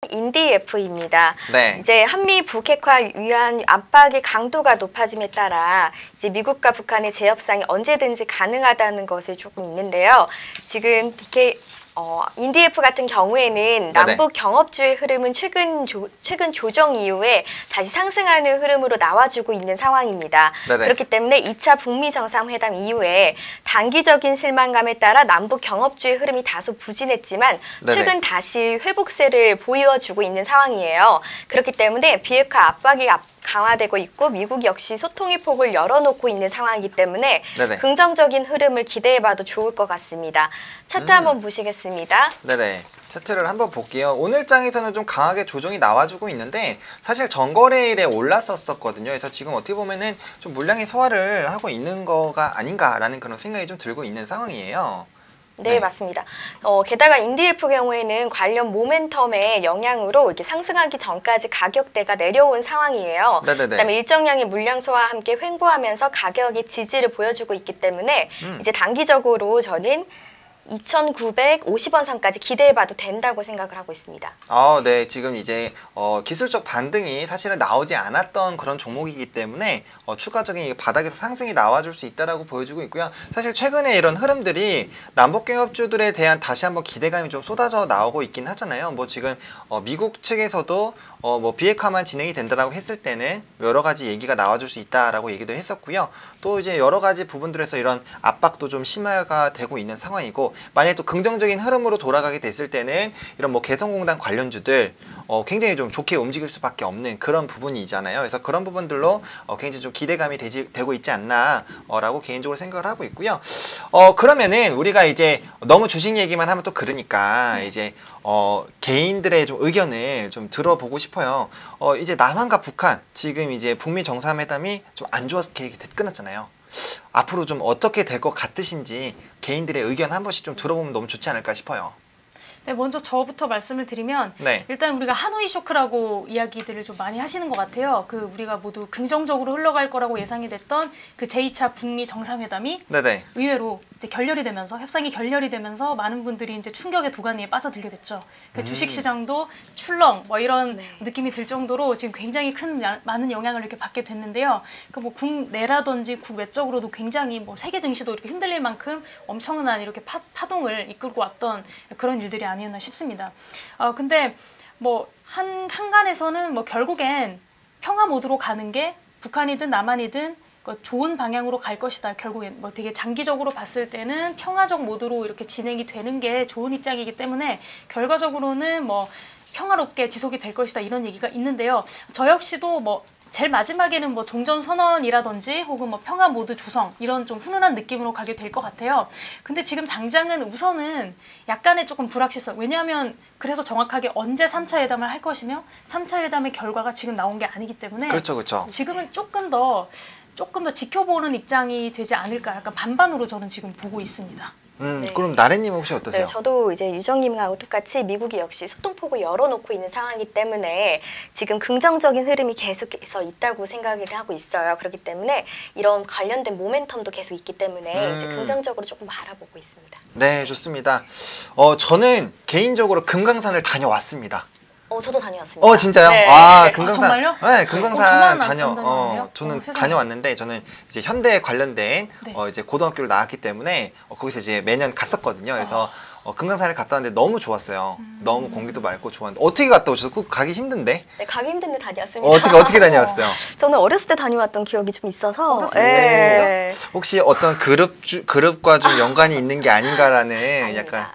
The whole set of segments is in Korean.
인디F입니다. 네. 이제 한미 북핵화 위한 압박의 강도가 높아짐에 따라 이제 미국과 북한의 재협상이 언제든지 가능하다는 것을 조금 있는데요. 지금 이렇게 인디F 같은 경우에는 남북 경협주의 흐름은 최근 조정 이후에 다시 상승하는 흐름으로 나와주고 있는 상황입니다. 네네. 그렇기 때문에 2차 북미 정상회담 이후에 단기적인 실망감에 따라 남북 경협주의 흐름이 다소 부진했지만 네네. 최근 다시 회복세를 보여주고 있는 상황이에요. 그렇기 때문에 비핵화 압박이 강화되고 있고 미국 역시 소통의 폭을 열어놓고 있는 상황이기 때문에 네네. 긍정적인 흐름을 기대해봐도 좋을 것 같습니다. 차트 한번 보시겠습니다. 네네. 차트를 한번 볼게요. 오늘 장에서는 좀 강하게 조정이 나와주고 있는데 사실 전거래일에 올랐었거든요. 그래서 지금 어떻게 보면은 좀 물량이 소화를 하고 있는 거가 아닌가라는 그런 생각이 좀 들고 있는 상황이에요. 네, 맞습니다. 게다가 인디F 경우에는 관련 모멘텀의 영향으로 이렇게 상승하기 전까지 가격대가 내려온 상황이에요. 네네네. 그다음에 일정량의 물량 소화와 함께 횡보하면서 가격의 지지를 보여주고 있기 때문에 이제 단기적으로 저는 2,950원 선까지 기대해봐도 된다고 생각을 하고 있습니다. 네. 지금 이제 기술적 반등이 사실은 나오지 않았던 그런 종목이기 때문에 추가적인 바닥에서 상승이 나와줄 수 있다라고 보여주고 있고요. 사실 최근에 이런 흐름들이 남북경협주들에 대한 다시 한번 기대감이 좀 쏟아져 나오고 있긴 하잖아요. 뭐 지금 미국 측에서도 뭐 비핵화만 진행이 된다라고 했을 때는 여러 가지 얘기가 나와줄 수 있다라고 얘기도 했었고요. 또 이제 여러 가지 부분들에서 이런 압박도 좀 심화가 되고 있는 상황이고, 만약에 또 긍정적인 흐름으로 돌아가게 됐을 때는 이런 뭐 개성공단 관련주들 굉장히 좀 좋게 움직일 수밖에 없는 그런 부분이잖아요. 그래서 그런 부분들로 굉장히 좀 기대감이 되고 있지 않나 라고 개인적으로 생각을 하고 있고요. 그러면은 우리가 이제 너무 주식 얘기만 하면 또 그러니까 이제 개인들의 좀 의견을 좀 들어보고 싶어요. 이제 남한과 북한 지금 이제 북미 정상회담이 좀 안 좋게 끝났잖아요. 앞으로 좀 어떻게 될 것 같으신지 개인들의 의견 한 번씩 좀 들어보면 너무 좋지 않을까 싶어요. 네, 먼저 저부터 말씀을 드리면 일단 우리가 하노이 쇼크라고 이야기들을 좀 많이 하시는 것 같아요. 우리가 모두 긍정적으로 흘러갈 거라고 예상이 됐던 그 제2차 북미 정상회담이 의외로 이제 결렬이 되면서 협상이 결렬이 되면서 많은 분들이 이제 충격의 도가니에 빠져들게 됐죠. 주식시장도 출렁 뭐 이런 느낌이 들 정도로 지금 굉장히 많은 영향을 이렇게 받게 됐는데요. 뭐 국내라든지 국외적으로도 굉장히 뭐 세계 증시도 이렇게 흔들릴 만큼 엄청난 이렇게 파동을 이끌고 왔던 그런 일들이 아니었나 싶습니다. 근데 뭐 한간에서는 뭐 결국엔 평화 모드로 가는 게 북한이든 남한이든 좋은 방향으로 갈 것이다. 결국엔 뭐 되게 장기적으로 봤을 때는 평화적 모드로 이렇게 진행이 되는 게 좋은 입장이기 때문에 결과적으로는 뭐 평화롭게 지속이 될 것이다. 이런 얘기가 있는데요. 저 역시도 뭐 제일 마지막에는 뭐 종전선언이라든지 혹은 뭐 평화 모드 조성 이런 좀 훈훈한 느낌으로 가게 될 것 같아요. 근데 지금 당장은 우선은 약간의 조금 불확실성. 왜냐하면 그래서 정확하게 언제 3차 회담을 할 것이며 3차 회담의 결과가 지금 나온 게 아니기 때문에 그렇죠. 지금은 조금 더 지켜보는 입장이 되지 않을까, 약간 반반으로 저는 지금 보고 있습니다. 그럼 나래님 혹시 어떠세요? 네, 저도 이제 유정님하고 똑같이 미국이 역시 소통폭을 열어놓고 있는 상황이기 때문에 지금 긍정적인 흐름이 계속해서 있다고 생각을 하고 있어요. 그렇기 때문에 이런 관련된 모멘텀도 계속 있기 때문에 이제 긍정적으로 조금 바라보고 있습니다. 네, 좋습니다. 저는 개인적으로 금강산을 다녀왔습니다. 저도 다녀왔습니다. 진짜요? 네. 금강산. 정말요? 네, 금강산 저는 세상에. 다녀왔는데 저는 이제 현대에 관련된 이제 고등학교를 나왔기 때문에 거기서 이제 매년 갔었거든요. 그래서 금강산을 갔다 왔는데 너무 좋았어요. 너무 공기도 맑고 좋았는데 어떻게 갔다 오셨어요? 꼭 가기 힘든데? 네, 가기 힘든데 다녀왔습니다. 어떻게 다녀왔어요? 저는 어렸을 때 다녀왔던 기억이 좀 있어서. 어렸을 때? 혹시 어떤 그룹과 좀 연관이 있는 게 아닌가라는 약간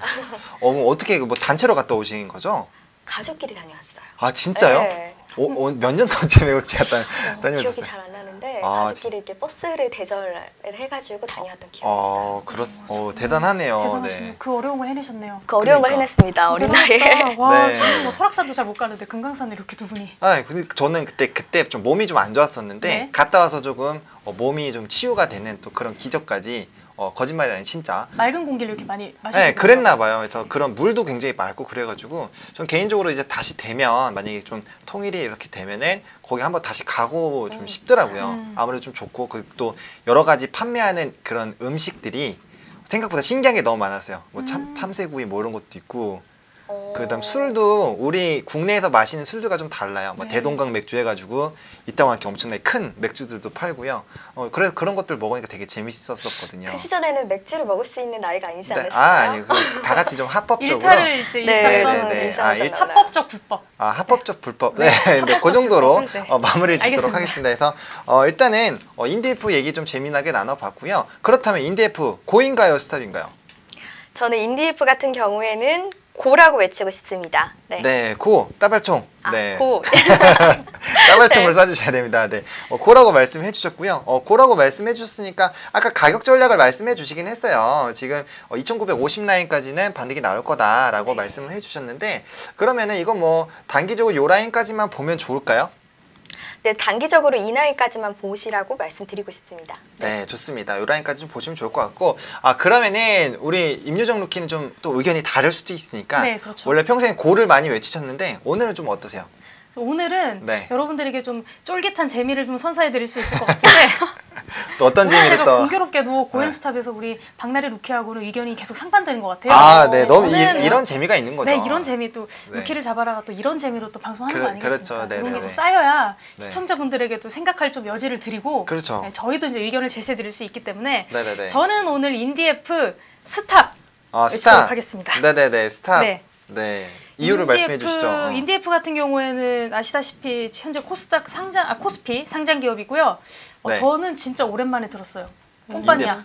어떻게 뭐 단체로 갔다 오신 거죠? 가족끼리 다녀왔어요. 아, 진짜요? 네. 몇 년 전쯤에 혹시 다녀오셨어요? 기억이 잘 안 나는데 가족끼리 이렇게 버스를 대절을 해가지고 다녀왔던 기억이 있어요. 대단하네요. 대단하시네요. 네. 그 어려운 걸 해내셨네요. 그 어려운 걸 해냈습니다. 어린 나이에. 와, 저는 뭐 설악산도 잘 못 가는데 금강산을 이렇게 두 분이. 근데 저는 그때 좀 몸이 좀 안 좋았었는데 갔다 와서 조금 몸이 좀 치유가 되는 또 그런 기적까지 거짓말이 아닌 진짜 맑은 공기를 이렇게 많이 마시고. 네, 그랬나 봐요. 그래서 그런 물도 굉장히 맑고 그래가지고 전 개인적으로 이제 다시 되면 만약에 좀 통일이 이렇게 되면은 거기 한번 다시 가고 좀 싶더라고요. 아무래도 좀 좋고 또 여러 가지 판매하는 그런 음식들이 생각보다 신기한 게 너무 많았어요. 뭐 참새구이 뭐 이런 것도 있고 그다음 술도 우리 국내에서 마시는 술들과 좀 달라요. 뭐 네. 대동강 맥주 해가지고 이따가 이렇게 엄청나게 큰 맥주들도 팔고요. 그래서 그런 것들 먹으니까 되게 재밌었었거든요. 그 시절에는 맥주를 먹을 수 있는 나이가 아니지 네, 않았어요? 아니요. 다 같이 좀 합법적으로. 일탈을 이제 일삼던 네. 합법적 불법. 합법적 불법. 네, 네, 그 정도로 불법을, 네. 마무리를 짓도록 알겠습니다. 하겠습니다. 그래서 일단은 인디F 얘기 좀 재미나게 나눠봤고요. 그렇다면 인디F 고인가요, 스탑인가요? 저는 인디F 같은 경우에는 고라고 외치고 싶습니다. 네. 네, 고 따발총. 네. 고. 따발총을 네. 쏴주셔야 됩니다. 네, 고라고 말씀해 주셨고요. 고라고 말씀해 주셨으니까 아까 가격 전략을 말씀해 주시긴 했어요. 지금 2,950 라인까지는 반등이 나올 거다라고 말씀을 해 주셨는데 그러면은 이거 뭐 단기적으로 요 라인까지만 보면 좋을까요? 네, 단기적으로 이 라인까지만 보시라고 말씀드리고 싶습니다. 네, 좋습니다. 요 라인까지 좀 보시면 좋을 것 같고 그러면은 우리 임유정 루키는 좀 또 의견이 다를 수도 있으니까 네, 그렇죠. 원래 평소에 고를 많이 외치셨는데 오늘은 좀 어떠세요? 오늘은 네. 여러분들에게 좀 쫄깃한 재미를 좀 선사해 드릴 수 있을 것 같은데 또 어떤 오늘 재미를 제가 또 공교롭게도 고엔스탑에서 우리 박나래 루키하고는 의견이 계속 상반되는 것 같아요. 네, 너무 저는 이런 재미가 있는 거죠. 네, 이런 재미 또 네. 루키를 잡아라가 또 이런 재미로 또 방송하는 거 아니겠습니까? 그렇죠. 네, 그런 네, 게 또 네. 쌓여야 네. 시청자분들에게 또 생각할 좀 여지를 드리고 그렇죠. 네, 저희도 이제 의견을 제시해 드릴 수 있기 때문에 네네네. 저는 오늘 인디F 스탑 외치도록 스탑. 하겠습니다. 네네네, 스탑. 네. 네. 이유를 말씀해 주시죠. 인디F 같은 경우에는 아시다시피 현재 코스닥 코스피 상장 기업이고요. 네. 저는 진짜 오랜만에 들었어요. 꼼빠냐.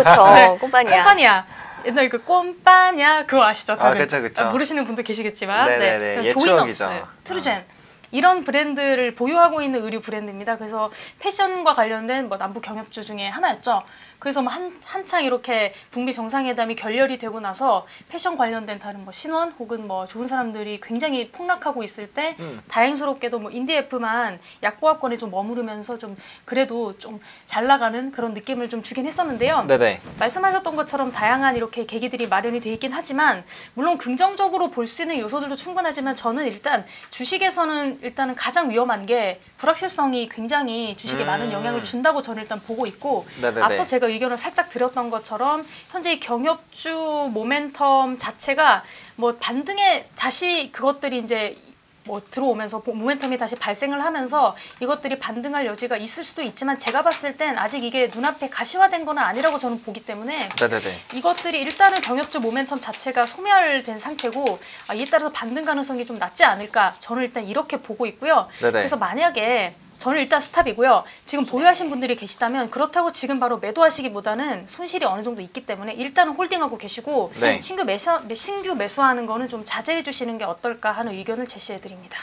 저 네. 꼼빠냐. 꼼빠냐. 옛날 그 꼼빠냐 그거 아시죠? 다들? 그쵸. 모르시는 분도 계시겠지만 네네네. 옛 조이너스, 추억이죠. 트루젠 이런 브랜드를 보유하고 있는 의류 브랜드입니다. 그래서 패션과 관련된 뭐 남북 경협주 중에 하나였죠. 그래서 뭐 한창 이렇게 북미 정상회담이 결렬이 되고 나서 패션 관련된 다른 뭐 신원 혹은 뭐 좋은 사람들이 굉장히 폭락하고 있을 때 다행스럽게도 뭐 인디F만 약보합권에 좀 머무르면서 좀 그래도 좀 잘 나가는 그런 느낌을 좀 주긴 했었는데요. 네네. 말씀하셨던 것처럼 다양한 이렇게 계기들이 마련이 돼 있긴 하지만 물론 긍정적으로 볼 수 있는 요소들도 충분하지만 저는 일단 주식에서는 일단은 가장 위험한 게 불확실성이 굉장히 주식에 많은 영향을 준다고 저는 일단 보고 있고 네네네. 앞서 제가 의견을 살짝 드렸던 것처럼 현재 이 경협주 모멘텀 자체가 뭐 반등에 다시 그것들이 이제 뭐 들어오면서 모멘텀이 다시 발생을 하면서 이것들이 반등할 여지가 있을 수도 있지만 제가 봤을 땐 아직 이게 눈앞에 가시화된 건 아니라고 저는 보기 때문에 네네네. 이것들이 일단은 경협주 모멘텀 자체가 소멸된 상태고 이에 따라서 반등 가능성이 좀 낮지 않을까 저는 일단 이렇게 보고 있고요. 네네. 그래서 만약에 저는 일단 스탑이고요. 지금 보유하신 분들이 계시다면 그렇다고 지금 바로 매도하시기보다는 손실이 어느 정도 있기 때문에 일단은 홀딩하고 계시고 네. 신규 매수하는 거는 좀 자제해 주시는 게 어떨까 하는 의견을 제시해 드립니다.